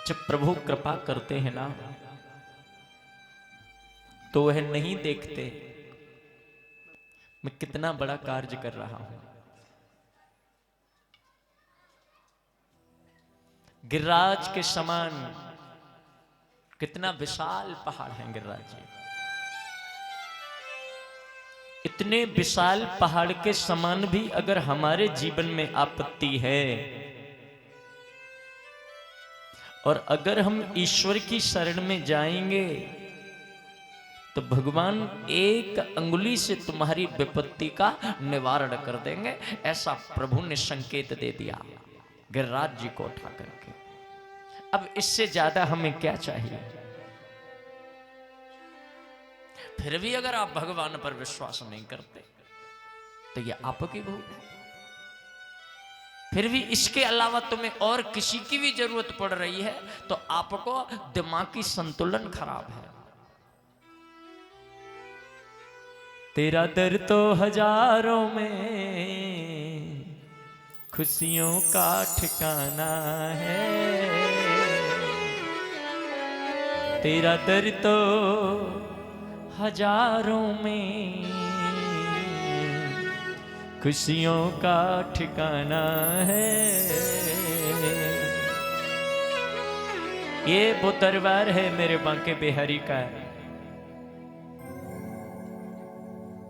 जब प्रभु कृपा करते हैं ना तो वह नहीं देखते मैं कितना बड़ा कार्य कर रहा हूं। गिरिराज के समान कितना विशाल पहाड़ है गिरिराज जी। इतने विशाल पहाड़ के समान भी अगर हमारे जीवन में आपत्ति है और अगर हम ईश्वर की शरण में जाएंगे तो भगवान एक अंगुली से तुम्हारी विपत्ति का निवारण कर देंगे। ऐसा प्रभु ने संकेत दे दिया गिरिराज जी को उठा करके। अब इससे ज्यादा हमें क्या चाहिए। फिर भी अगर आप भगवान पर विश्वास नहीं करते तो यह आपकी भूल है। फिर भी इसके अलावा तुम्हें और किसी की भी जरूरत पड़ रही है तो आपको दिमागी संतुलन खराब है। तेरा दर तो हजारों में खुशियों का ठिकाना है। तेरा दर तो हजारों में खुशियों का ठिकाना है। ये वो दरबार है मेरे बांके बिहारी का।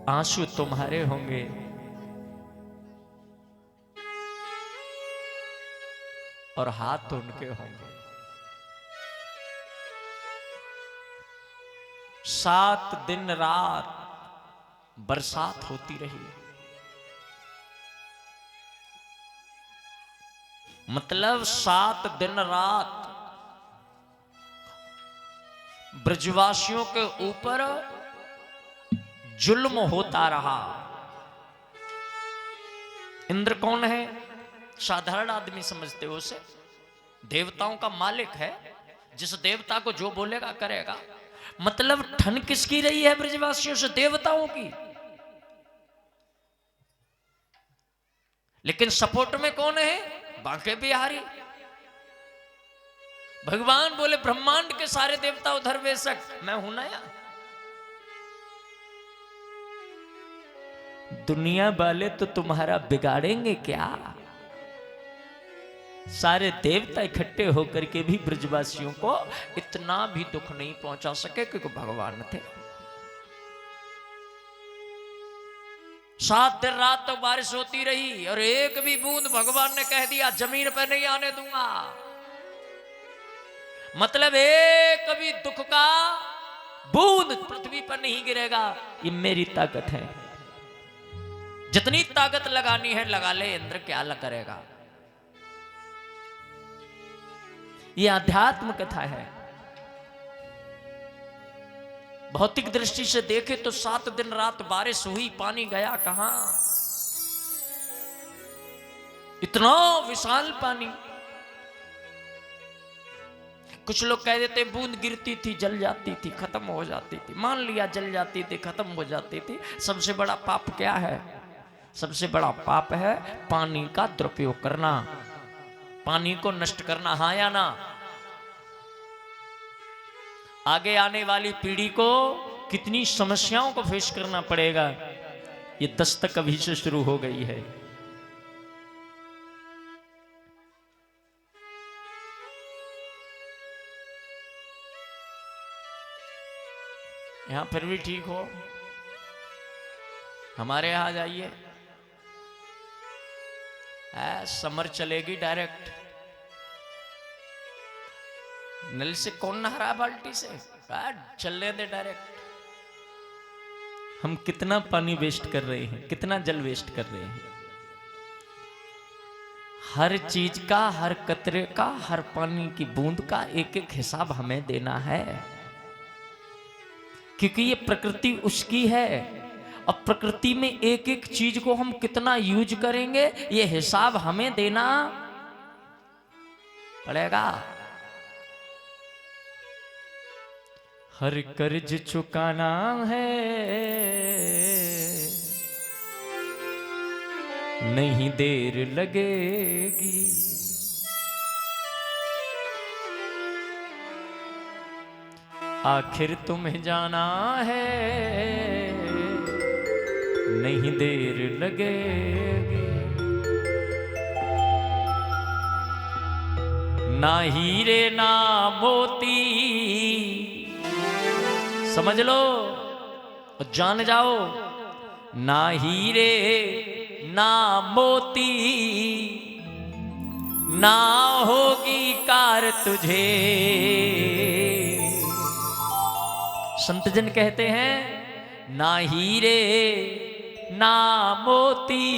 आंसू तुम्हारे होंगे और हाथ उनके होंगे। 7 दिन रात बरसात होती रही। मतलब 7 दिन रात ब्रजवासियों के ऊपर जुल्म होता रहा। इंद्र कौन है? साधारण आदमी समझते हो उसे। देवताओं का मालिक है, जिस देवता को जो बोलेगा करेगा। मतलब ठन किसकी रही है ब्रजवासियों से? देवताओं की। लेकिन सपोर्ट में कौन है? बांके बिहारी। भगवान बोले ब्रह्मांड के सारे देवता उधर बेशक, मैं हूं ना यार। दुनिया वाले तो तुम्हारा बिगाड़ेंगे क्या? सारे देवता इकट्ठे होकर के भी ब्रजवासियों को इतना भी दुख नहीं पहुंचा सके क्योंकि भगवान थे। 7 दिन रात तो बारिश होती रही और एक भी बूंद भगवान ने कह दिया जमीन पर नहीं आने दूंगा। मतलब एक भी दुख का बूंद पृथ्वी पर नहीं गिरेगा। ये मेरी ताकत है। जितनी ताकत लगानी है लगा ले, इंद्र क्या करेगा। यह अध्यात्म कथा है। भौतिक दृष्टि से देखे तो 7 दिन रात बारिश हुई, पानी गया कहां? इतना विशाल पानी। कुछ लोग कह देते बूंद गिरती थी जल जाती थी खत्म हो जाती थी। मान लिया जल जाती थी खत्म हो जाती थी। सबसे बड़ा पाप क्या है? सबसे बड़ा पाप है पानी का दुरुपयोग करना, पानी को नष्ट करना। हाँ या ना? आगे आने वाली पीढ़ी को कितनी समस्याओं को फेस करना पड़ेगा। ये दस्तक अभी से शुरू हो गई है। यहां फिर भी ठीक हो, हमारे यहां जाइए। समर चलेगी डायरेक्ट। नल से कौन नहरा बाल्टी से? चलने दे डायरेक्ट। हम कितना पानी वेस्ट कर रहे हैं, कितना जल वेस्ट कर रहे हैं। हर चीज का, हर कतरे का, हर पानी की बूंद का एक एक हिसाब हमें देना है, क्योंकि ये प्रकृति उसकी है। अब प्रकृति में एक एक चीज को हम कितना यूज करेंगे ये हिसाब हमें देना पड़ेगा। हर कर्ज चुकाना है, नहीं देर लगेगी। आखिर तुम्हें जाना है, नहीं देर लगेगी। ना हीरे ना मोती, समझ लो और जान जाओ, ना हीरे ना मोती, ना होगी कार तुझे। संत जन कहते हैं ना हीरे ना मोती,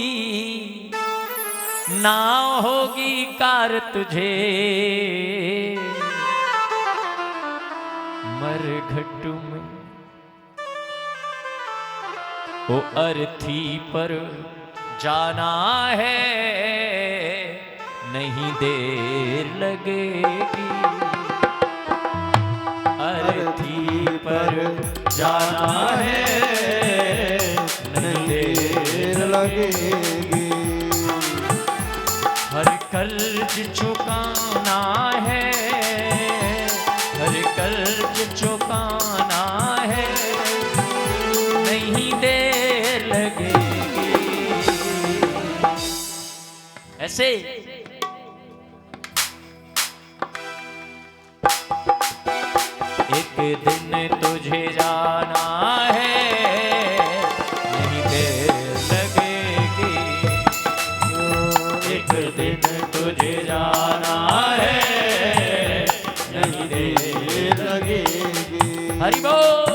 ना होगी कार तुझे। मरघट में ओ अर्थी पर जाना है, नहीं देर लगेगी। अर्थी पर जाना है, नहीं देर लगेगी। हर कर्ज चुकाना है, हर कर्ज चुकाना है, नहीं देर लगेगी। ऐसे एक दिन तुझे जाना है, नहीं देर लगेगी। एक दिन तुझे जाना है, नहीं देर लगेगी। हरि बोल।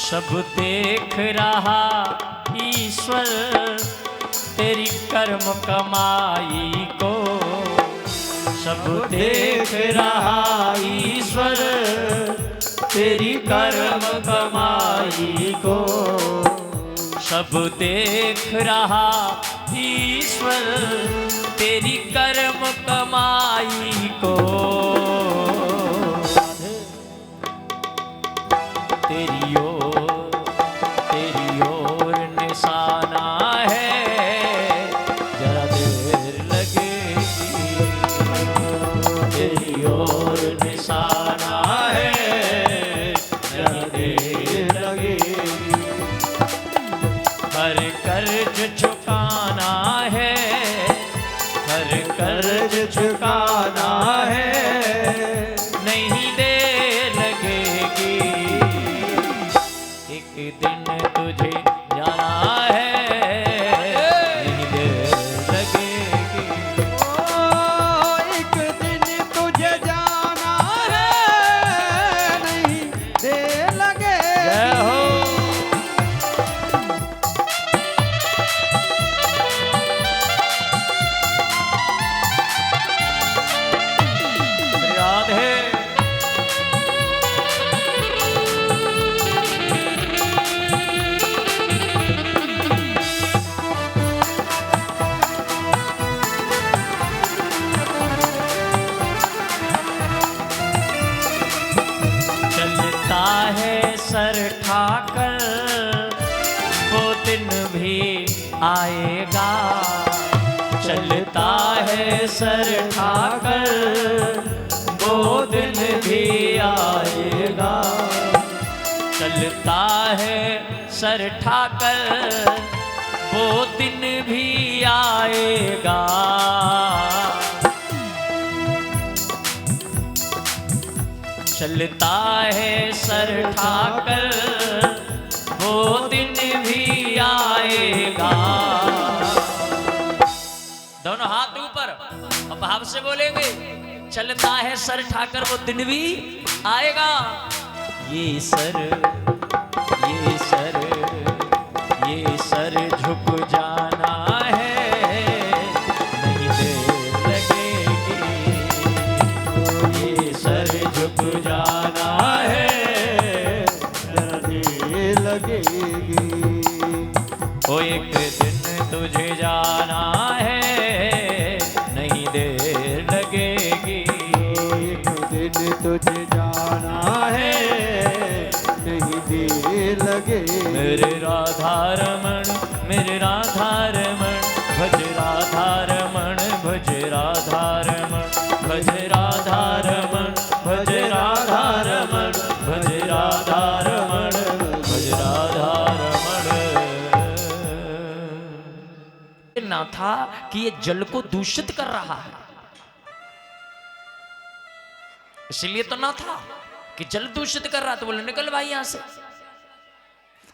सब देख रहा ईश्वर तेरी कर्म कमाई को, सब देख रहा ईश्वर तेरी कर्म कमाई को, सब देख रहा ईश्वर तेरी कर्म कमाई को। तेरी ओर निशाना है, जरा देर लगेगी। तेरी ओर निशाना है, जरा देर लगेगी। हर कर्ज चुकाना है, हर कर्ज चुकाना है, नहीं देर लगेगी। एक दिन तुझे जाना है, नहीं देर लगेगी। ओ एक दिन तुझे जाना है, नहीं देर लगेगी। जय हो। राधे सर ठाकर वो दिन भी आएगा। चलता है सर ठाकर वो दिन भी आएगा। चलता है सर ठाकर वो दिन भी आएगा। चलता है सर ठाकर वो दिन भी आएगा। दोनों हाथ ऊपर और भाव से बोलेंगे, चलता है सर ठाकर वो दिन भी आएगा। ये सर झुक जा तुझे जाना है, नहीं देर लगेगी। एक दिन तुझे जाना है, नहीं देर लगे। मेरे राधा रमण, मेरे राधा रमण, भज राधा रमण, भज राधा रमण, भज राधा रमण, भज राधा रमण, भज राधा रमण, भज राधा रमण। ना था कि ये जल को दूषित कर रहा है, इसलिए तो ना था कि जल दूषित कर रहा, तो बोले निकल भाई यहां से।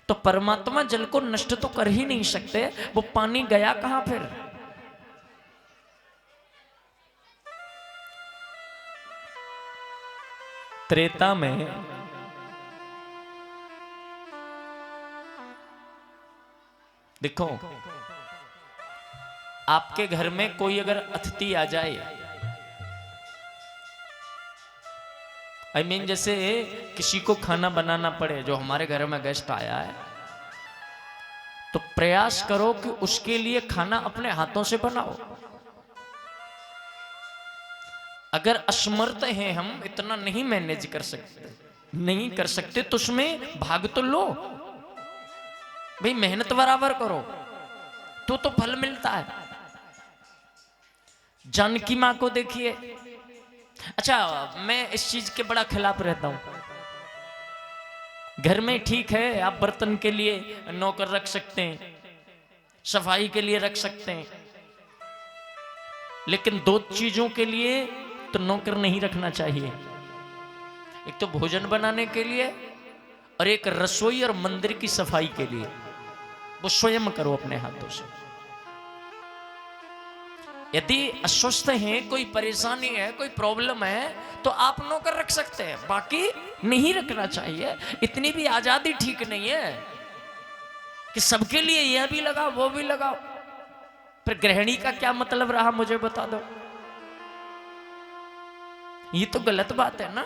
तो परमात्मा जल को नष्ट तो कर ही नहीं सकते, वो पानी गया कहां फिर। त्रेता में देखो, आपके घर में कोई अगर अतिथि आ जाए, आई मीन जैसे किसी को खाना बनाना पड़े, जो हमारे घर में गेस्ट आया है, तो प्रयास करो कि उसके लिए खाना अपने हाथों से बनाओ। अगर असमर्थ हैं हम, इतना नहीं मैनेज कर सकते, नहीं कर सकते, तो उसमें भाग तो लो भाई, मेहनत बराबर करो तो फल मिलता है। जानकी मां को देखिए। अच्छा, मैं इस चीज के बड़ा खिलाफ रहता हूं। घर में ठीक है, आप बर्तन के लिए नौकर रख सकते हैं, सफाई के लिए रख सकते हैं, लेकिन दो चीजों के लिए तो नौकर नहीं रखना चाहिए। एक तो भोजन बनाने के लिए, और एक रसोई और मंदिर की सफाई के लिए। वो स्वयं करो अपने हाथों से। यदि अस्वस्थ हैं, कोई परेशानी है, कोई प्रॉब्लम है, तो आप नौकर रख सकते हैं, बाकी नहीं रखना चाहिए। इतनी भी आजादी ठीक नहीं है कि सबके लिए यह भी लगाओ वो भी लगाओ। फिर गृहिणी का क्या मतलब रहा, मुझे बता दो। ये तो गलत बात है ना।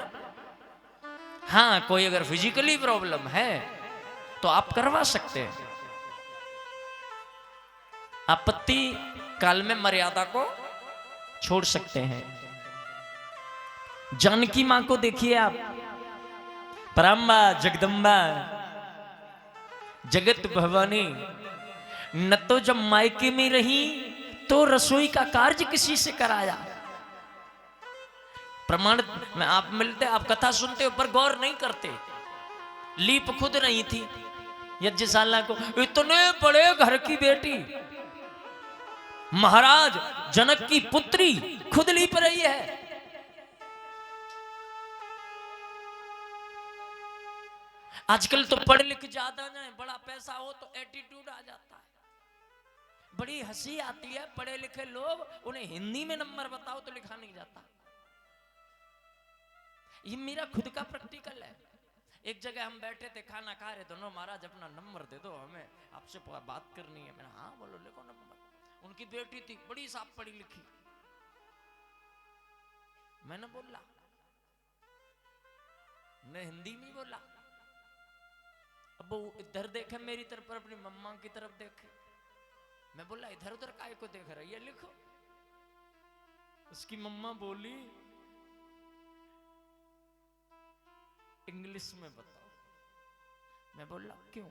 हाँ, कोई अगर फिजिकली प्रॉब्लम है तो आप करवा सकते हैं। आपत्ति काल में मर्यादा को छोड़ सकते हैं। जानकी मां को देखिए आप, पराम्बा जगदम्बा जगत भवानी, न तो जब मायके में रही तो रसोई का कार्य किसी से कराया। प्रमाण में आप मिलते, आप कथा सुनते हो पर गौर नहीं करते। लीप खुद नहीं थी यज्ञशाला को, इतने बड़े घर की बेटी महाराज जनक की पुत्री खुद लीप रही है। आजकल तो पढ़ लिख ज्यादा जाए, बड़ा पैसा हो तो एटीट्यूड आ जाता है। बड़ी हंसी आती है, पढ़े लिखे लोग, उन्हें हिंदी में नंबर बताओ तो लिखा नहीं जाता। ये मेरा खुद का प्रैक्टिकल है। एक जगह हम बैठे थे, खाना खा रहे दोनों, महाराज अपना नंबर दे दो, हमें आपसे बात करनी है। मैंने हाँ बोलो, लिखो नंबर। उनकी बेटी थी बड़ी साफ पढ़ी लिखी। मैंने बोला, मैं हिंदी में बोला। अब वो इधर देखे मेरी तरफ, अपनी मम्मा की तरफ देखे। मैं बोला, इधर उधर काय को देख रही है, लिखो। उसकी मम्मा बोली, इंग्लिश में बताओ। मैं बोला क्यों?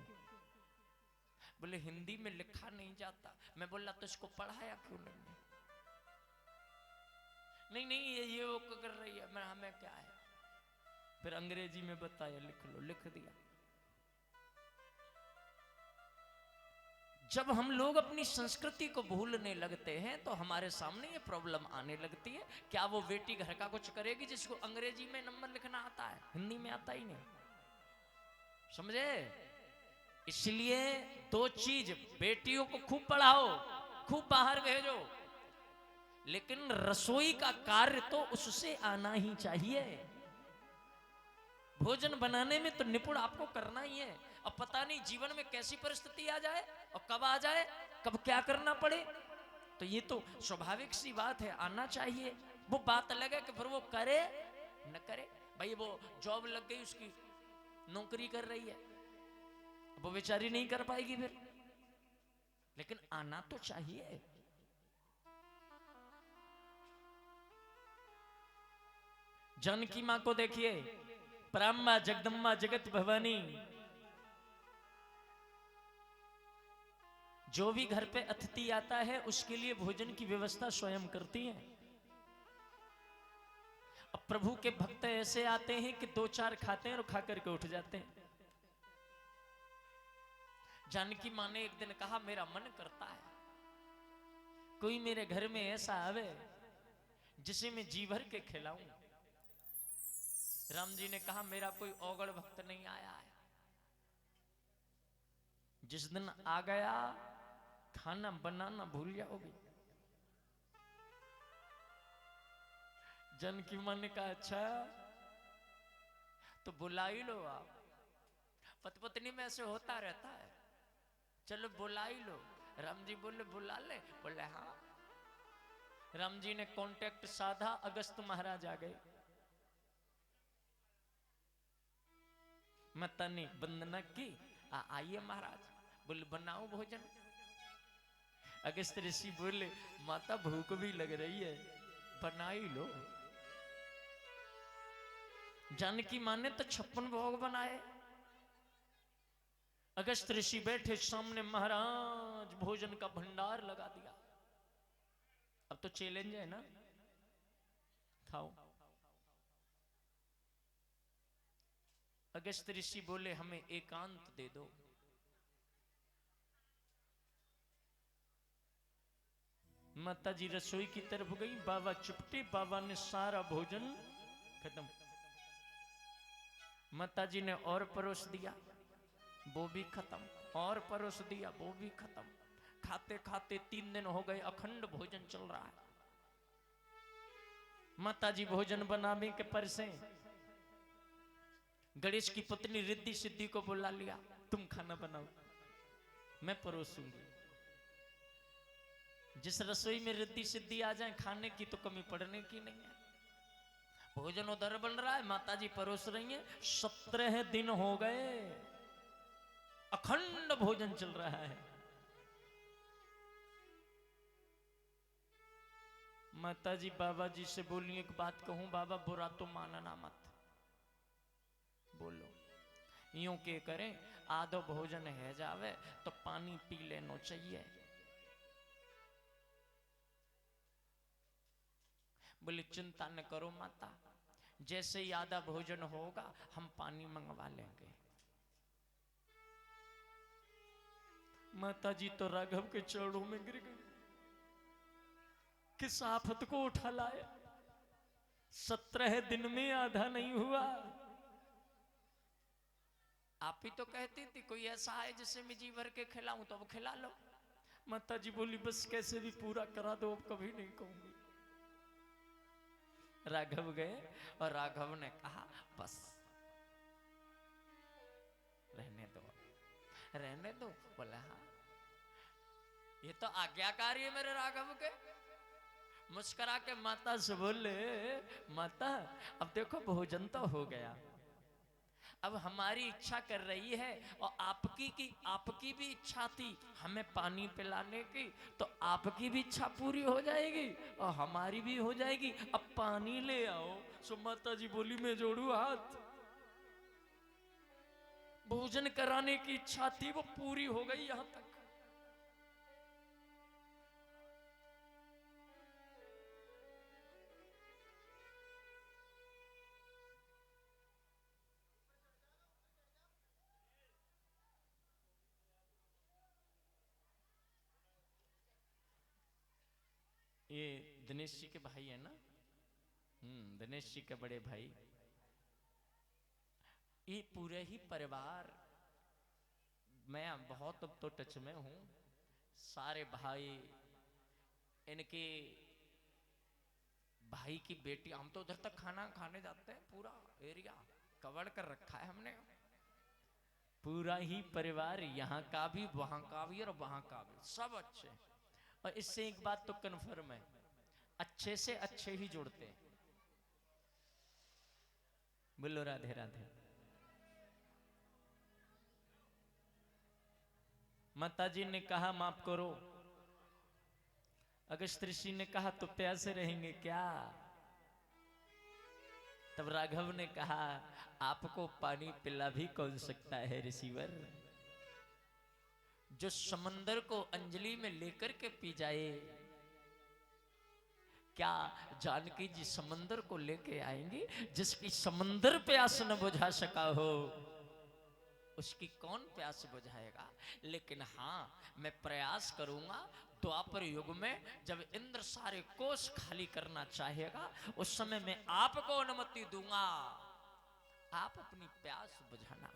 बोले हिंदी में लिखा नहीं जाता। मैं बोला तो इसको पढ़ाया क्यों नहीं? नहीं ये वो कर रही है। मैं हमें क्या है? फिर अंग्रेजी में बताया, लिख लो, लिख दिया। जब हम लोग अपनी संस्कृति को भूलने लगते हैं तो हमारे सामने ये प्रॉब्लम आने लगती है। क्या वो बेटी घर का कुछ करेगी जिसको अंग्रेजी में नंबर लिखना आता है, हिंदी में आता ही नहीं? समझे? इसलिए दो चीज, बेटियों को खूब पढ़ाओ, खूब बाहर भेजो, लेकिन रसोई का कार्य तो उससे आना ही चाहिए। भोजन बनाने में तो निपुण आपको करना ही है। अब पता नहीं जीवन में कैसी परिस्थिति आ जाए और कब आ जाए, कब क्या करना पड़े, तो ये तो स्वाभाविक सी बात है, आना चाहिए। वो बात अलग है कि फिर वो करे न करे। भाई वो जॉब लग गई, उसकी नौकरी कर रही है, वो बेचारी नहीं कर पाएगी फिर। लेकिन आना तो चाहिए। जानकी मां को देखिए, पराम्बा जगदम्बा जगत भवानी, जो भी घर पे अतिथि आता है उसके लिए भोजन की व्यवस्था स्वयं करती हैं। अब प्रभु के भक्त ऐसे आते हैं कि 2-4 खाते हैं और खा करके उठ जाते हैं। जानकी मां ने एक दिन कहा, मेरा मन करता है कोई मेरे घर में ऐसा आवे जिसे मैं जी भर के खिलाऊं। राम जी ने कहा, मेरा कोई औगड़ भक्त नहीं आया है। जिस दिन आ गया खाना बनाना भूल जाओगे। जानकी मां ने कहा, अच्छा तो बुला ही लो आप, पति पत्नी में ऐसे होता रहता है, चलो बुला ही लो। राम जी बोले, बुला ले? बोले हाँ। राम जी ने कांटेक्ट साधा, अगस्त महाराज आ गए। माता ने वंदना की, आइए महाराज। बोले बनाओ भोजन। अगस्त ऋषि बोले, माता भूख भी लग रही है, बना ही लो। जानकी मां ने तो 56 भोग बनाए। अगस्त ऋषि बैठे सामने, महाराज भोजन का भंडार लगा दिया। अब तो चैलेंज है ना, खाओ। अगस्त ऋषि बोले, हमें एकांत दे दो। माता जी रसोई की तरफ गई, बाबा चुपटे, बाबा ने सारा भोजन खत्म। माता जी ने और परोस दिया, वो भी खत्म, और परोस दिया, वो भी खत्म। खाते खाते 3 दिन हो गए, अखंड भोजन चल रहा है। माता जी भोजन बनाने के परसे गणेश की पत्नी रिद्धि सिद्धि को बुला लिया, तुम खाना बनाओ, मैं परोसूंगी। जिस रसोई में रिद्धि सिद्धि आ जाए, खाने की तो कमी पड़ने की नहीं है। भोजन उधर बन रहा है, माता जी परोस रही हैं। 17 दिन हो गए, अखंड भोजन चल रहा है। माता जी बाबा जी से बोली, एक बात कहूं बाबा, बुरा तो मानना मत। बोलो। यूं के करें, आधो भोजन है जावे तो पानी पी लेना चाहिए। बोले, चिंता न करो माता, जैसे ही आधा भोजन होगा हम पानी मंगवा लेंगे। माता जी तो राघव के चरणों में गिर गई, किस आफत को उठा लाए। 17 दिन में आधा नहीं हुआ। आप ही तो कहती थी कोई ऐसा है जिसे मैं जी भर के खिलाऊं, तो वो खिला लो। माता जी बोली, बस कैसे भी पूरा करा दो, अब कभी नहीं कहूंगी। राघव गए और राघव ने कहा, बस रहने दो, रहने दो। बोला, हाँ ये तो आज्ञाकारी है मेरे राघव के। मुस्कुरा के माता से बोले, माता अब देखो भोजन तो हो गया, अब हमारी इच्छा कर रही है, और आपकी भी इच्छा थी हमें पानी पिलाने की, तो आपकी भी इच्छा पूरी हो जाएगी और हमारी भी हो जाएगी। अब पानी ले आओ। सो माता जी बोली, मैं जोड़ू हाथ। भोजन कराने की इच्छा थी, वो पूरी हो गई यहां तक। ये दिनेश जी के भाई है ना, दिनेश जी के बड़े भाई। ये पूरे ही परिवार, मैं बहुत अब तो टच में हूं। सारे भाई, इनके भाई की बेटी, हम तो उधर तक खाना खाने जाते हैं, पूरा एरिया कवर कर रखा है हमने। पूरा ही परिवार, यहाँ का भी, वहां का भी, और वहां का भी, सब अच्छे। और इससे एक बात तो कन्फर्म है, अच्छे से अच्छे ही जुड़ते हैं। बोलो राधे राधे। माताजी ने कहा माफ करो। अगस्त ऋषि ने कहा तो प्यासे रहेंगे क्या? तब राघव ने कहा आपको पानी पिला भी कौन सकता है ऋषिवर? जो समंदर को अंजलि में लेकर के पी जाए, क्या जानकी जी समंदर को लेके आएंगे? जिसकी समंदर प्यास न बुझा सका हो, उसकी कौन प्यास बुझाएगा? लेकिन हाँ, मैं प्रयास करूंगा द्वापर युग में जब इंद्र सारे कोष खाली करना चाहेगा, उस समय मैं आपको अनुमति दूंगा, आप अपनी प्यास बुझाना।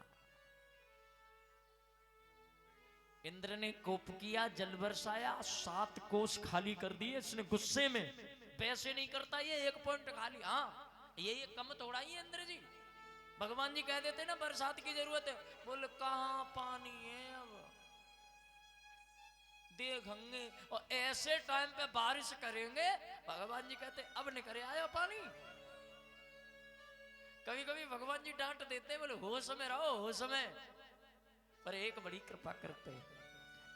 इंद्र ने कोप किया, जल बरसाया, 7 कोष खाली कर दिए इसने गुस्से में। पैसे नहीं करता ये, 1 पॉइंट खाली। हाँ, ये कम थोड़ा ही है इंद्र जी। भगवान जी कह देते ना बरसात की जरूरत है, बोले कहां पानी है अब देखेंगे, और ऐसे टाइम पे बारिश करेंगे। भगवान जी कहते अब नहीं करे आया पानी। कभी कभी भगवान जी डांट देते हैं, बोले होश में रहो, होश में। पर एक बड़ी कृपा करते हैं,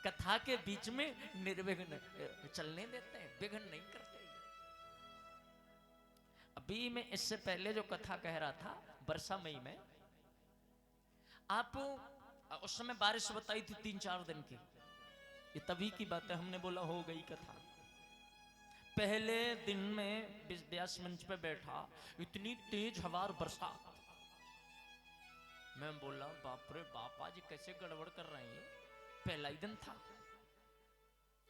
कथा के बीच में निर्विघ्न चलने देते हैं, विघ्न नहीं करते। अभी मैं इससे पहले जो कथा कह रहा था वर्षा मई में, आप उस समय बारिश बताई थी 3-4 दिन की, ये तभी की बात है। हमने बोला हो गई कथा। पहले दिन में व्यास मंच पे बैठा, इतनी तेज हवा और बरसात। मैं बोला बाप रे बापा जी कैसे गड़बड़ कर रहे हैं। पहला ही दिन था,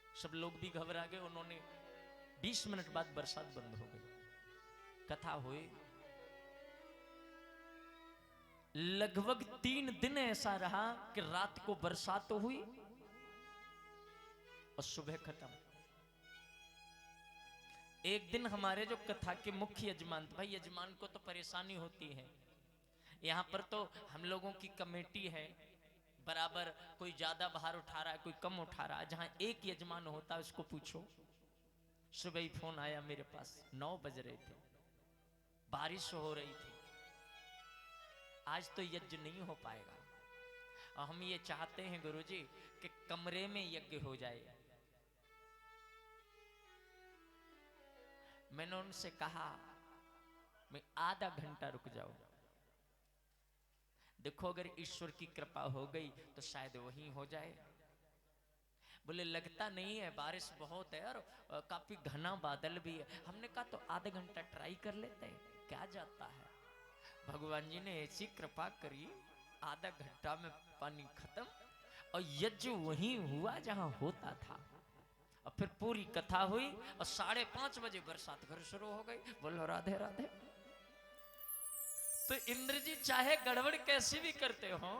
सब लोग भी घबरा गए। उन्होंने 20 मिनट बाद बरसात बंद हो गई, कथा हुई। लगभग 3 दिन ऐसा रहा कि रात को बरसात तो हुई और सुबह खत्म। एक दिन हमारे जो कथा के मुख्य यजमान, भाई यजमान को तो परेशानी होती है, यहां पर तो हम लोगों की कमेटी है, बराबर कोई ज्यादा भार उठा रहा है, कोई कम उठा रहा है। जहां एक यजमान होता है उसको पूछो। सुबह ही फोन आया मेरे पास, 9 बज रहे थे, बारिश हो रही थी, आज तो यज्ञ नहीं हो पाएगा और हम ये चाहते हैं गुरुजी कि कमरे में यज्ञ हो जाए। मैंने उनसे कहा मैं आधा घंटा रुक जाऊं, देखो अगर ईश्वर की कृपा हो गई तो शायद वही हो जाए। बोले लगता नहीं है, बारिश बहुत है और काफी घना बादल भी है। हमने कहा तो आधा घंटा ट्राई कर लेते हैं, क्या जाता है। भगवान जी ने ऐसी कृपा करी, आधा घंटा में पानी खत्म और यज्ञ वहीं हुआ जहां होता था। और फिर पूरी कथा हुई और 5:30 बजे बरसात फिर शुरू हो गई। बोलो राधे राधे। तो इंद्र जी चाहे गड़बड़ कैसे भी करते हो,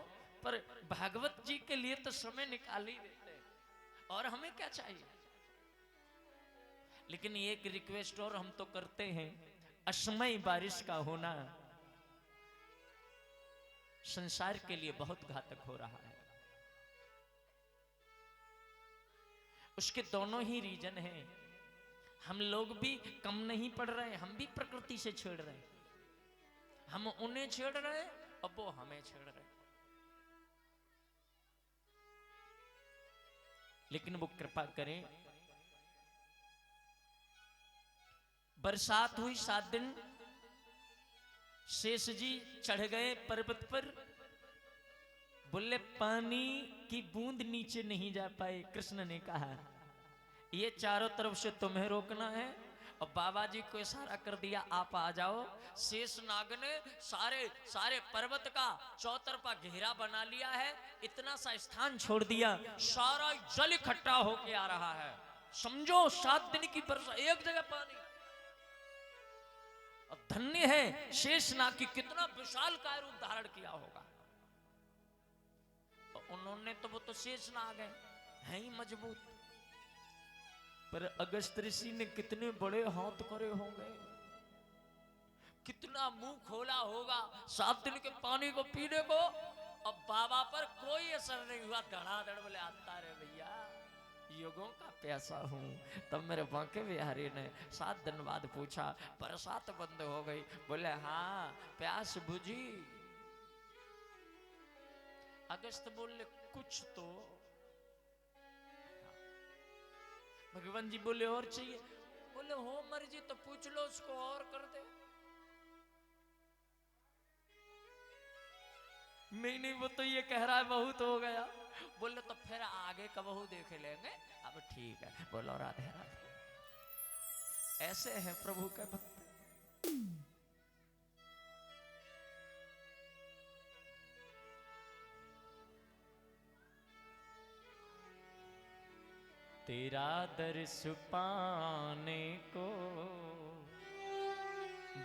पर भागवत जी के लिए तो समय निकाल ही देते हैं, और हमें क्या चाहिए। लेकिन एक रिक्वेस्ट और हम तो करते हैं, असमय बारिश का होना संसार के लिए बहुत घातक हो रहा है। उसके दोनों ही रीजन हैं। हम लोग भी कम नहीं पड़ रहे, हम भी प्रकृति से छेड़ रहे हैं। हम उन्हें छेड़ रहे हैं और वो हमें छेड़ रहे हैं। लेकिन वो कृपा करें, बरसात हुई 7 दिन, शेष जी चढ़ गए पर्वत पर। बोले पानी की बूंद नीचे नहीं जा पाए। कृष्ण ने कहा ये चारों तरफ से तुम्हें रोकना है, और बाबा जी को इशारा कर दिया आप आ जाओ। शेष नाग ने सारे पर्वत का चौतरफा घेरा बना लिया है, इतना सा स्थान छोड़ दिया, सारा जल इकट्ठा होके आ रहा है। समझो 7 दिन की वर्षा, एक जगह पानी। और धन्य है शेष नाग की, कितना विशाल काय रूप धारण किया होगा। उन्होंने तो, वो तो शेष नाग है ही मजबूत, पर अगस्त ऋषि ने कितने बड़े हाथ करे होंगे, कितना मुंह खोला होगा 7 दिन के पानी को पीने को। अब बाबा पर कोई असर नहीं हुआ, धड़ाधड़ बोले आता रे भैया युगों का प्यासा हूं। तब मेरे बांके बिहारी ने 7 दिन बाद पूछा, बरसात बंद हो गई? बोले हाँ प्यास बुझी। अगस्त बोले कुछ तो, भगवान जी बोले और चाहिए? बोले हो मर्जी तो पूछ लो उसको और कर दे। नहीं वो तो ये कह रहा है बहुत हो गया। बोले तो फिर आगे का बहू देख लेंगे। अब ठीक है, बोलो राधे राधे। ऐसे है प्रभु का भक्त। तेरा दर्श पाने को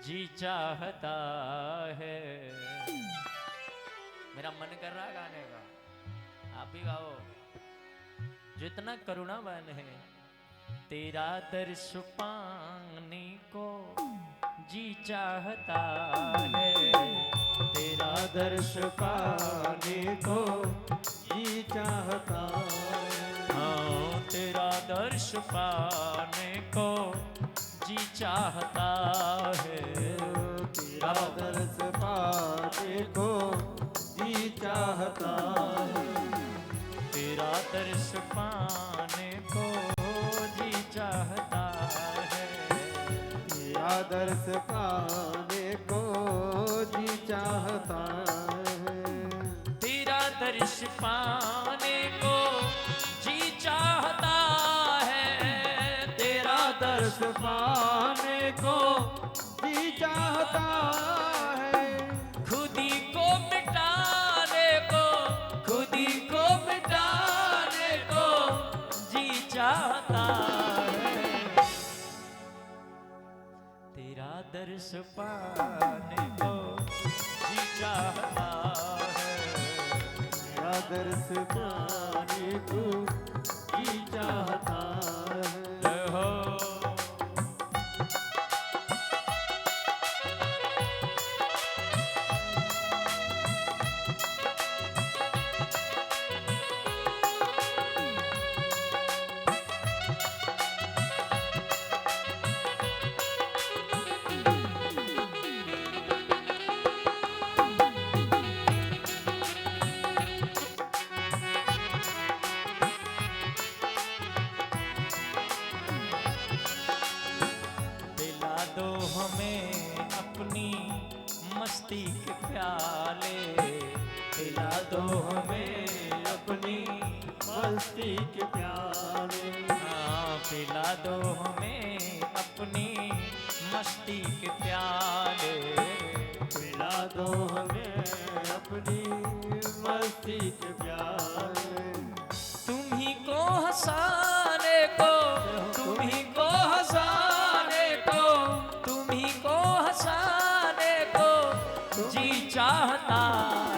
जी चाहता है। मेरा मन कर रहा गाने का, आप ही गाओ। जो इतना करुणावान है। तेरा दर्श पाने को जी चाहता है। तेरा दर्श पाने को जी चाहता है। हाँ तेरा दर्श पाने को जी चाहता है। तेरा दर्श पाने को जी चाहता है। तेरा दर्श पाने को जी चाहता है। तेरा दर्श पाने को जी चाहता है। तेरा दर्श पाने को जी चाहता है। तेरा दर्श पाने को जी चाहता है। खुद ही को मिटाने को, खुद ही को मिटाने को जी चाहता है। तेरा दर्श पाने को जी चाहता है। तेरा दर्श पाने को जी चाहता है। हो दो हमें अपनी मस्ती के प्याले। पिला दो हमें अपनी मस्ती के प्याले। हाँ पिला दो हमें अपनी मस्ती के प्याले। पिला दो हमें अपनी मस्ती के प्याले। तुम ही को हंसाने को, तुम ही को हंसाने को, तुम ही को हंसाने को जी चाहता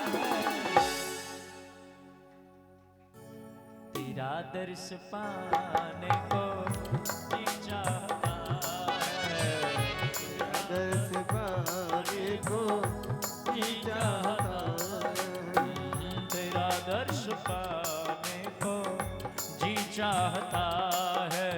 है। तेरा दर्श पाने को जी चाहता है। तेरा दर्श पाने को जी चाहता है। तेरा दर्श पाने को जी चाहता है।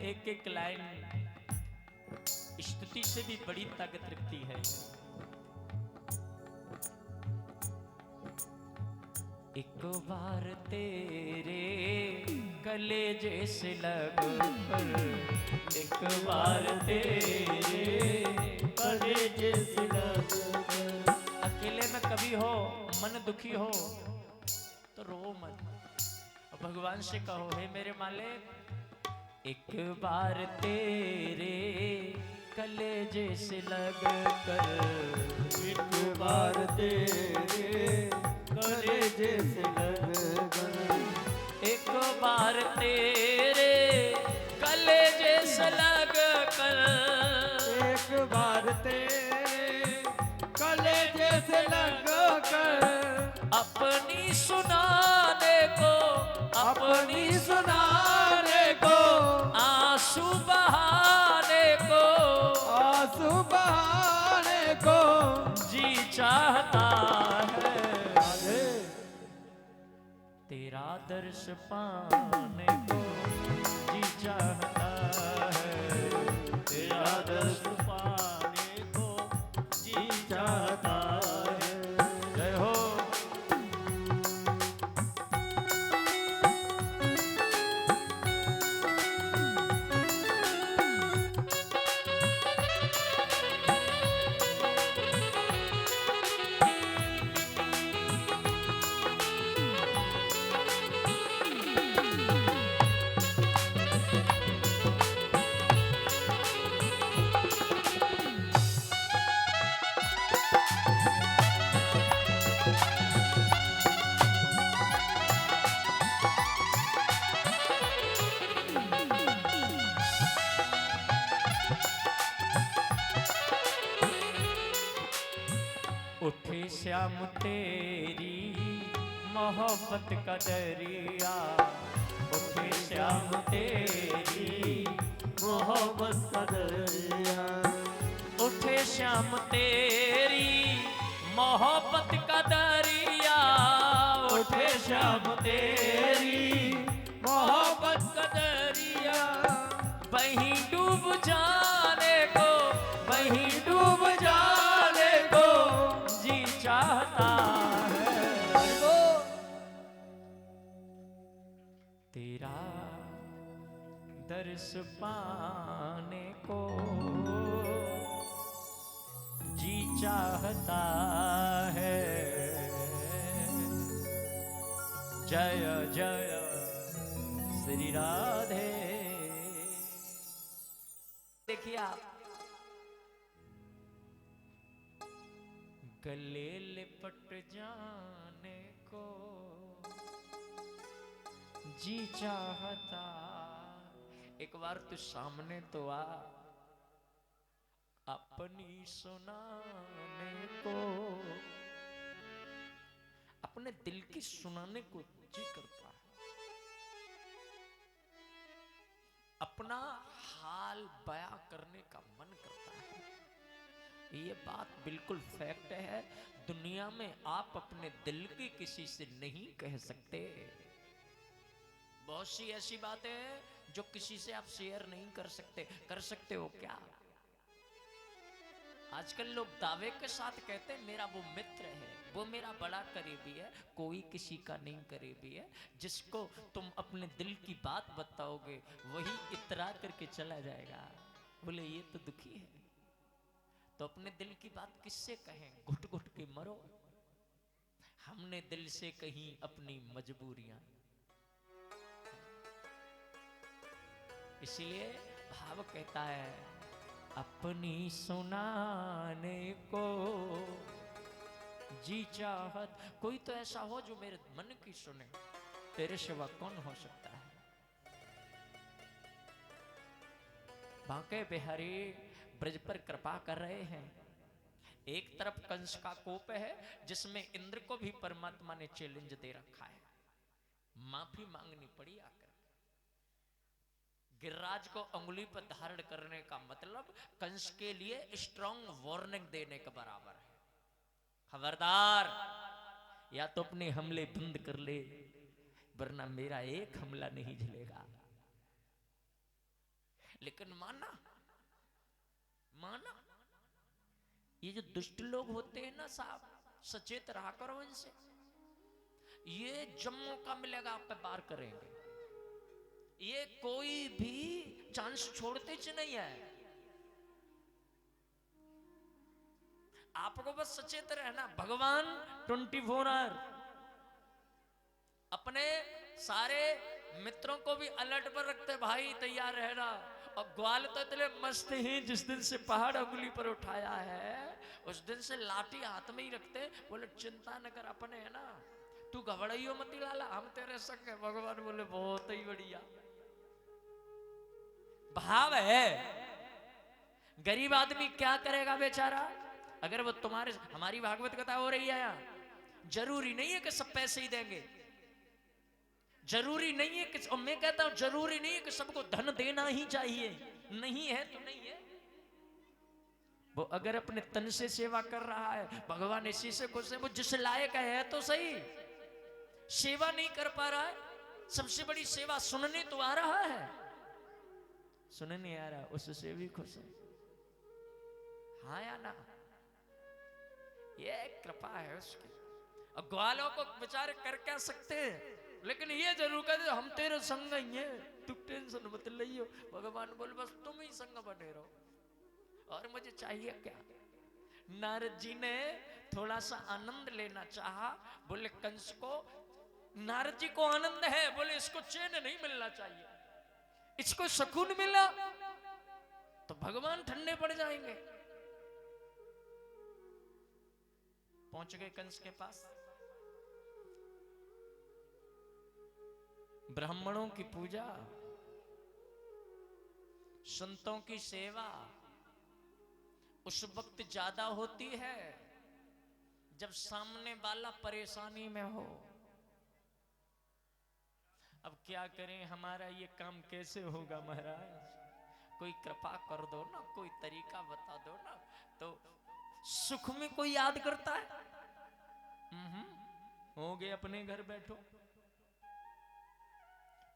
एक एक लाइन स्तुति से भी बड़ी ताकत रखती है। एक बार तेरे कलेजे से लग कर, एक बार तेरे कलेजे से लग कर। अकेले में कभी हो मन दुखी हो तो रो मत, भगवान से कहो हे मेरे मालिक एक बार तेरे कलेजे से लग कर, एक बार तेरे कलेजे से लग कर। एक बार तेरे कलेजे से लग कर, एक बार तेरे कलेजे से लग कर। अपनी सुनाने को, अपनी सुनाने तेरा दर्श पाने को जी चाहता है, तेरा दर्श पाने को जी चाहता है। जय हो। उठे श्याम तेरी मोहब्बत का दरिया, उठे श्याम तेरी मोहब्बत का दरिया, उठे श्याम तेरी मोहब्बत का दरिया, उठे श्याम तेरी मोहब्बत का दरिया, वहीं डूब जाने को, वहीं डूब जाने को जी चाहता है। तेरा दर्श पाने को जी चाहता है। जय जय श्री राधे। देखिए आप, गले लिपट जाने को जी चाहता। एक बार तू सामने तो आ, अपनी सुनाने को, अपने दिल की सुनाने को जी करता है, अपना हाल बयां करने का मन करता है। ये बात बिल्कुल फैक्ट है। दुनिया में आप अपने दिल की किसी से नहीं कह सकते। बहुत सी ऐसी बातें हैं जो किसी से आप शेयर नहीं कर सकते। कर सकते हो क्या? आजकल लोग दावे के साथ कहते हैं मेरा वो मित्र है, वो मेरा बड़ा करीबी है। कोई किसी का नहीं करीबी है। जिसको तुम अपने दिल की बात बताओगे वही इतरा करके चला जाएगा। बोले ये तो दुखी है, तो अपने दिल की बात किससे कहें? घुट घुट के मरो। हमने दिल से कहीं अपनी मजबूरियां। इसीलिए भाव कहता है अपनी सुनाने को जी चाहत। कोई तो ऐसा हो जो मेरे मन की सुने, तेरे सिवा कौन हो सकता है? बांके बिहारी ब्रज पर कृपा कर रहे हैं। एक तरफ कंस का कोप है जिसमें इंद्र को भी परमात्मा ने चैलेंज दे रखा है, माफी मांगनी पड़ी आकर। गिरिराज को अंगुली पर धारण करने का मतलब कंस के लिए स्ट्रॉन्ग वार्निंग देने के बराबर है। खबरदार, या तो अपने हमले बंद कर ले वरना मेरा एक हमला नहीं झेलेगा। लेकिन माना माना ये जो दुष्ट लोग होते हैं ना साहब, सचेत रहा करो इनसे। ये जब मौका मिलेगा आप पे वार करेंगे। ये कोई भी चांस छोड़ते च नहीं है। आपको बस सचेत रहना। भगवान 24 आवर अपने सारे मित्रों को भी अलर्ट पर रखते, भाई तैयार रहना। और ग्वाल तो इतने मस्त ही, जिस दिन से पहाड़ अंगुली पर उठाया है उस दिन से लाठी हाथ में ही रखते। बोले चिंता न कर, अपने है ना, तू घबराइयो मती लाला, हम तेरे संग है। भगवान बोले बहुत ही बढ़िया। भाव है। गरीब आदमी क्या करेगा बेचारा? अगर वो तुम्हारे, हमारी भागवत कथा हो रही है यहाँ, जरूरी नहीं है कि सब पैसे ही देंगे। जरूरी नहीं है कि, और मैं कहता हूं जरूरी नहीं है कि सबको धन देना ही चाहिए। नहीं है तो नहीं है। वो अगर अपने तन से सेवा कर रहा है, भगवान इसी से खुश है। वो जिस लायक है तो सही। सेवा नहीं कर पा रहा है, सबसे बड़ी सेवा सुनने तो आ रहा है, सुनने नहीं आ रहा, उससे भी खुश है। हाँ या ना? ये कृपा है उसकी। और ग्वालों को बेचारे कर क्या सकते हैं, लेकिन ये जरूर कहते हम तेरे संग ही हैं, तू टेंशन मत लियो। भगवान बोले बस तुम ही संग बने रहो और मुझे चाहिए क्या। नारद जी ने थोड़ा सा आनंद लेना चाहा, बोले कंस को, नारद जी को आनंद है, बोले इसको चैन नहीं मिलना चाहिए, इसको सुकून मिला तो भगवान ठंडे पड़ जाएंगे। पहुंच गए कंस के पास, ब्राह्मणों की पूजा, संतों की सेवा उस वक्त ज्यादा होती है जब सामने वाला परेशानी में हो। अब क्या करें, हमारा ये काम कैसे होगा महाराज, कोई कृपा कर दो ना, कोई तरीका बता दो ना। तो सुख में कोई याद करता है? हो गए अपने घर बैठो।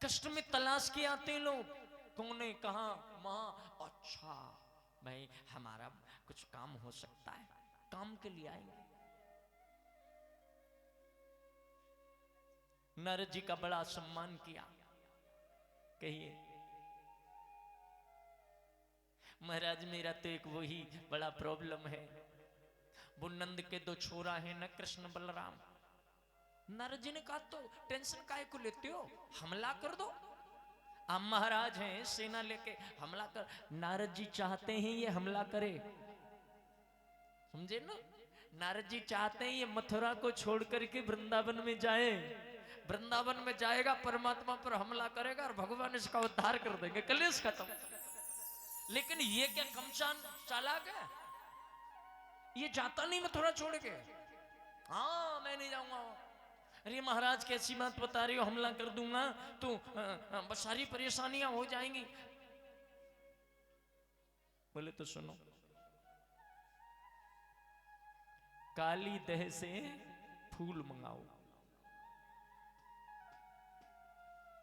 कष्ट में तलाश के आते हैं लोग, कौन है, कहां, वहां, अच्छा भाई हमारा कुछ काम हो सकता है, काम के लिए आएंगे। नारद जी का बड़ा सम्मान किया। कहिए महाराज मेरा तो एक वही बड़ा प्रॉब्लम है, वो नंद के दो छोरा है न, कृष्ण बलराम। नारद जी ने कहा तो टेंशन काहे को लेते हो, हमला कर दो, आप महाराज हैं, सेना लेके हमला कर। नारद जी चाहते हैं ये हमला करे, समझे ना? नारद जी चाहते हैं ये मथुरा को छोड़ करके वृंदावन में जाए, वृंदावन में जाएगा परमात्मा पर हमला करेगा और भगवान इसका उद्धार कर देंगे, कलेश खत्म। लेकिन ये क्या कमचान चालाक है, ये जाता नहीं मथुरा छोड़ के। हाँ मैं नहीं जाऊंगा। अरे महाराज कैसी बात बता रही हो, हमला कर दूंगा तो बस सारी परेशानियां हो जाएंगी। बोले तो सुनो, काली दह से फूल मंगाओ,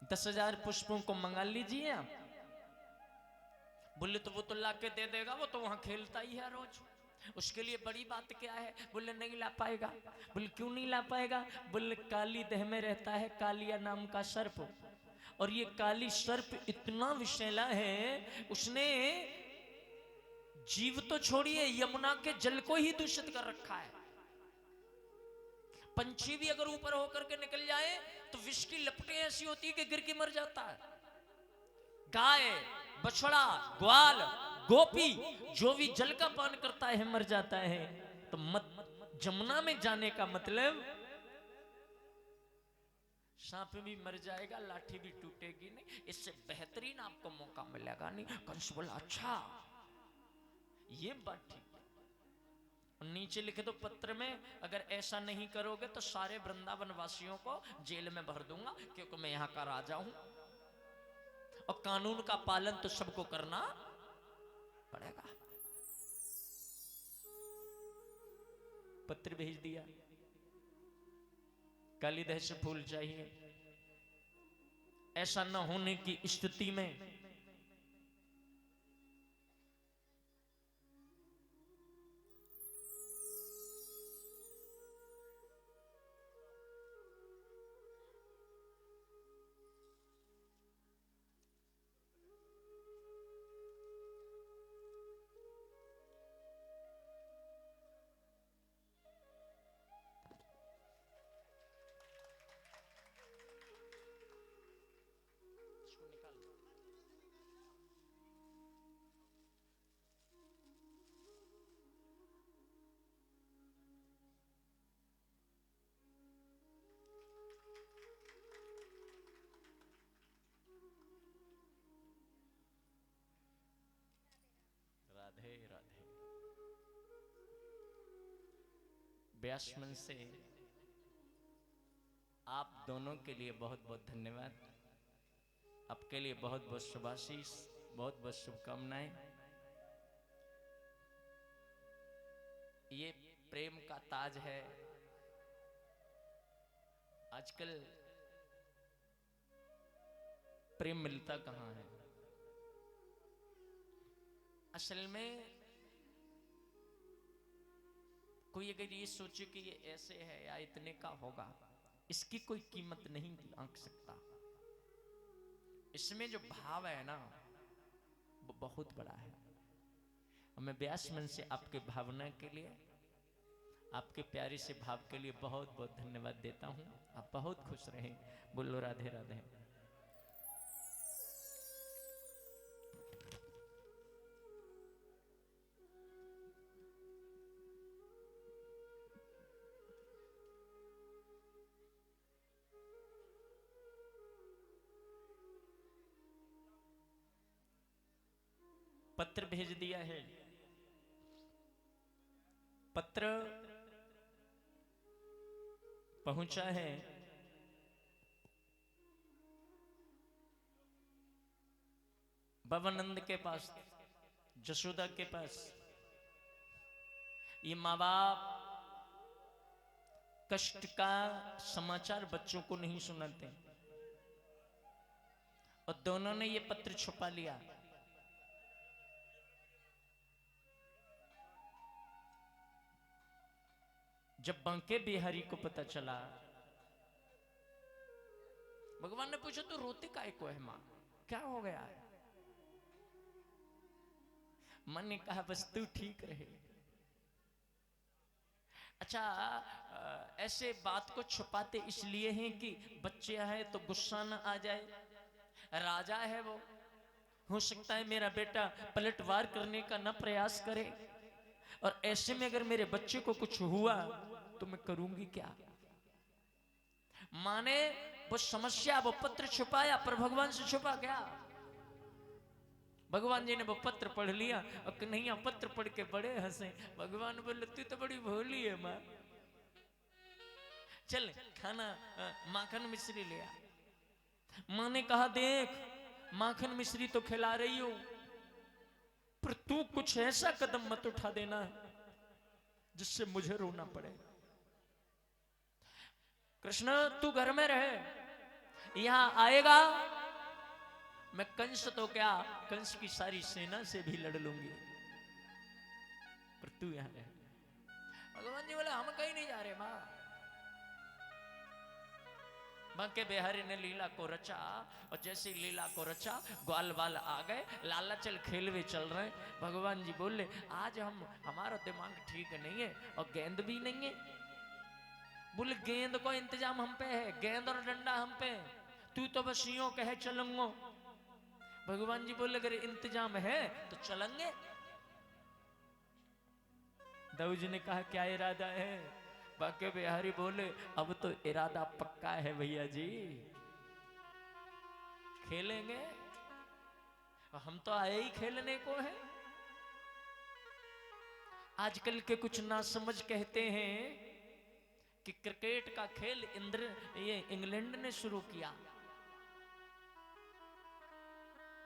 10,000 पुष्पों को मंगा लीजिए आप। बोले तो वो तो लाके दे देगा, वो तो वहां खेलता ही है रोज, उसके लिए बड़ी बात क्या है। बोले नहीं ला पाएगा। बोले क्यों नहीं ला पाएगा? बोले काली देह में रहता है कालिया नाम का सर्प, और ये काली सर्प इतना विषैला है, उसने जीव तो छोड़िए यमुना के जल को ही दूषित कर रखा है। पंछी भी अगर ऊपर होकर के निकल जाए तो विष की लपटें ऐसी होती है कि गिर के मर जाता है। गाय, बछड़ा, ग्वाल, गोपी जो भी जल का पान करता है मर जाता है। तो मत जमुना में जाने का मतलब सांप भी मर जाएगा, लाठी भी टूटेगी नहीं, इससे बेहतरीन आपको मौका मिलेगा नहीं। कंस बोला अच्छा ये बात ठीक है। नीचे लिखे तो पत्र में, अगर ऐसा नहीं करोगे तो सारे वृंदावन वासियों को जेल में भर दूंगा, क्योंकि मैं यहां का राजा हूं और कानून का पालन तो सबको करना पड़ेगा। पत्र भेज दिया, कालीदह से फूल चाहिए। ऐसा न होने की स्थिति में राधे राधे। व्यासमन से आप दोनों के लिए बहुत बहुत धन्यवाद, आपके लिए बहुत बहुत शुभाशीष, बहुत बहुत शुभकामनाएं। ये प्रेम का ताज है, आज आजकल प्रेम मिलता कहाँ है? असल में कोई अगर ये सोचे कि ये ऐसे है या इतने का होगा, इसकी कोई कीमत नहीं आंक सकता। इसमें जो भाव है ना, वो बहुत बड़ा है। मैं व्यास मन से आपके भावना के लिए, आपके प्यारे से भाव के लिए बहुत बहुत धन्यवाद देता हूं। आप बहुत खुश रहें। बोलो राधे राधे। पत्र भेज दिया है। पत्र पहुंचा है भवानंद के पास, जशोदा के पास। ये माँ बाप कष्ट का समाचार बच्चों को नहीं सुनाते, और दोनों ने ये पत्र छुपा लिया। जब बांके बिहारी को पता चला, भगवान ने पूछा तो रोते काहे को है मां, क्या हो गया है? मां ने कहा बस तू ठीक रहे। अच्छा, ऐसे बात को छुपाते इसलिए हैं कि बच्चे है तो गुस्सा न आ जाए। राजा है वो, हो सकता है मेरा बेटा पलटवार करने का न प्रयास करे, और ऐसे में अगर मेरे बच्चे को कुछ हुआ तो मैं करूंगी क्या? मां ने वो समस्या, वो पत्र छुपाया, पर भगवान से छुपा गया। भगवान जी ने वो पत्र पढ़ लिया, और कन्हैया पत्र पढ़ के बड़े हंसे। भगवान बोले तू तो बड़ी भोली है मां, चल खाना माखन मिश्री ले आ। मां ने कहा देख, माखन मिश्री तो खिला रही हो, पर तू कुछ ऐसा कदम मत उठा देना जिससे मुझे रोना पड़े। कृष्ण तू घर में रहे, यहां आएगा मैं कंस तो क्या, कंस की सारी सेना से भी लड़ लूंगी, पर तू यहां रहे। भगवान जी बोले हम कहीं नहीं जा रहे मां। बांके बिहारी ने लीला को रचा, और जैसे लीला को रचा ग्वाल बाल आ गए, लाला चल खेलवे चल रहे। भगवान जी बोले आज हमारा दिमाग ठीक नहीं है और गेंद भी नहीं है। बोले गेंद को इंतजाम हम पे है, गेंद और डंडा हम पे, तू तो बस यूं कहे चलूंगा। भगवान जी बोले अगर इंतजाम है तो चलेंगे। दाऊ जी ने कहा क्या इरादा है? बांके बिहारी बोले अब तो इरादा पक्का है भैया जी, खेलेंगे, हम तो आए ही खेलने को है। आजकल के कुछ ना समझ कहते हैं कि क्रिकेट का खेल ये इंग्लैंड ने शुरू किया।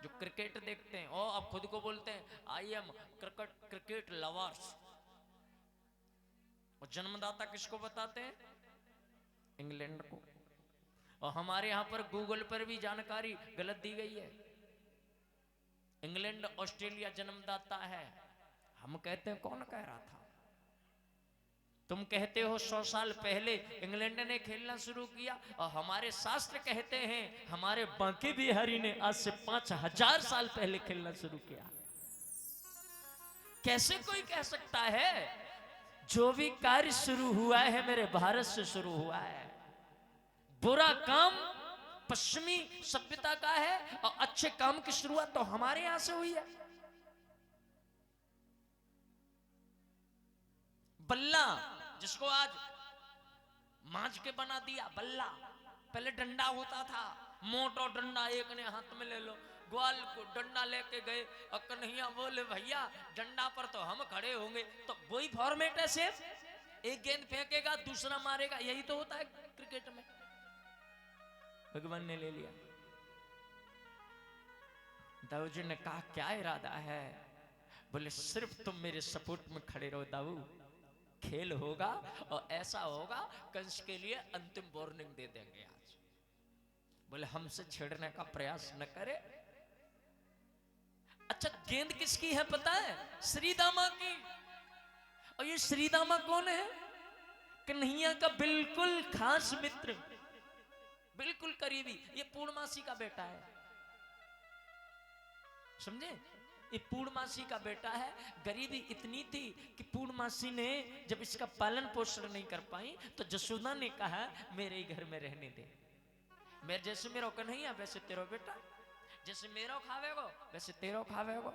जो क्रिकेट देखते हैं और अब खुद को बोलते हैं आई एम क्रिकेट लवर्स, और जन्मदाता किसको बताते हैं? इंग्लैंड को। और हमारे यहां पर गूगल पर भी जानकारी गलत दी गई है, इंग्लैंड ऑस्ट्रेलिया जन्मदाता है। हम कहते हैं कौन कह रहा था? तुम कहते हो 100 साल पहले इंग्लैंड ने खेलना शुरू किया, और हमारे शास्त्र कहते हैं हमारे बांके बिहारी ने आज से 5000 साल पहले खेलना शुरू किया। कैसे कोई कह सकता है? जो भी कार्य शुरू हुआ है मेरे भारत से शुरू हुआ है। बुरा काम पश्चिमी सभ्यता का है, और अच्छे काम की शुरुआत तो हमारे यहां से हुई है। बल्ला जिसको आज मांझ के बना दिया बल्ला, पहले डंडा होता था, मोटा डंडा एक ने हाथ में ले लो। ग्वाल को डंडा लेके गए, और कन्हैया बोले भैया डंडा पर तो हम खड़े होंगे। तो वही फॉर्मेट है सेम, एक गेंद फेंकेगा दूसरा मारेगा, यही तो होता है क्रिकेट में। भगवान ने ले लिया। दाऊ जी ने कहा क्या इरादा है? बोले सिर्फ तुम मेरे सपोर्ट में खड़े रहो दाऊ, खेल होगा और ऐसा होगा कंस के लिए अंतिम वार्निंग दे देंगे। बोले हमसे छेड़ने का प्रयास न करे। अच्छा गेंद किसकी है पता है? श्रीदामा की। और ये श्रीदामा कौन है? कन्हैया का बिल्कुल खास मित्र, बिल्कुल करीबी। ये पूर्णमासी का बेटा है, समझे? ये पूर्णमासी का बेटा है। गरीबी इतनी थी कि पूर्णमासी ने जब इसका पालन पोषण नहीं कर पाई तो जसोदा ने कहा मेरे ही घर में रहने दे। मेरे जैसे मेरा कन्हैया वैसे तेरा बेटा, जैसे मेरा खावेगो वैसे तेरा खावेगो।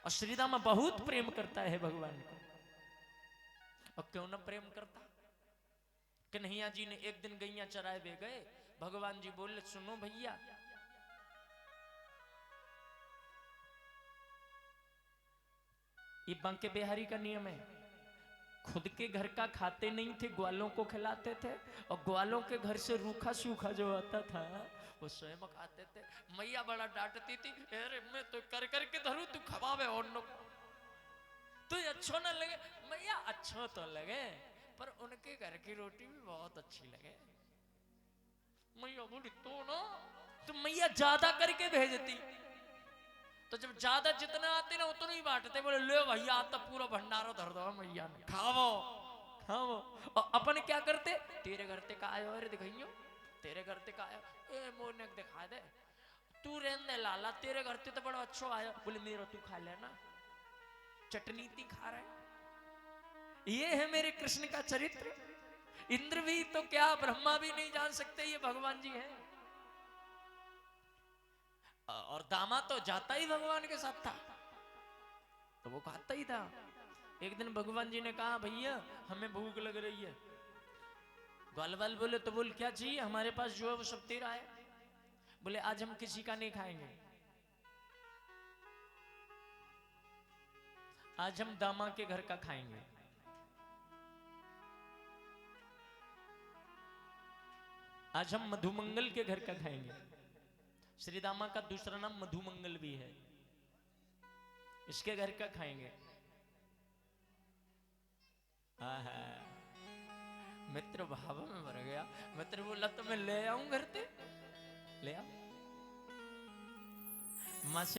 और श्रीदामा बहुत प्रेम करता है भगवान को। और क्यों ना प्रेम करता? कन्हैया जी ने एक दिन गैया चराए वे गए। भगवान जी बोले सुनो भैया, ये बांके बिहारी का नियम है, खुद के घर का खाते नहीं थे, ग्वालों को खिलाते थे। और ग्वालों के घर से रूखा सूखा जो आता था वो स्वयं खाते थे। मैया बड़ा डांटती थी, अरे मैं तो कर करके धरू, तू खवावे और नो, तू अच्छो ना लगे। मैया अच्छो तो लगे पर उनके घर की रोटी भी बहुत अच्छी लगे। मैया बोली तो ना, तो मैया ज्यादा करके भेजती। तो जब ज्यादा जितना आते ना उतना ही बांटते। बोले ले भैया आता पूरा भंडारा धर दो मैया ने, खाओ खाओ। और अपन क्या करते? तेरे घर ते का आयो, अरे दिखाइयो तेरे घर ते का आयो, ए मोने दिखा दे, तू रहने दे लाला, तेरे घर ते तो बड़ा अच्छा आया। बोले मेरा तू खा लेना, चटनी ती खा रहे। ये है मेरे कृष्ण का चरित्र। इंद्र भी तो क्या, ब्रह्मा भी नहीं जान सकते ये भगवान जी हैं। और दामा तो जाता ही भगवान के साथ था तो वो खाता ही था। एक दिन भगवान जी ने कहा भैया हमें भूख लग रही है। ग्वाल वाल बोले तो बोल क्या चाहिए? हमारे पास जो है वो सब तेरा है। बोले आज हम किसी का नहीं खाएंगे, आज हम दामा के घर का खाएंगे। आज हम मधुमंगल के घर का खाएंगे। श्रीदामा का दूसरा नाम मधुमंगल भी है, इसके घर का खाएंगे। मित्र भाव में मर गया। मित्र बोला तो मैं ले आऊं घर पे, ले आओ। माँ से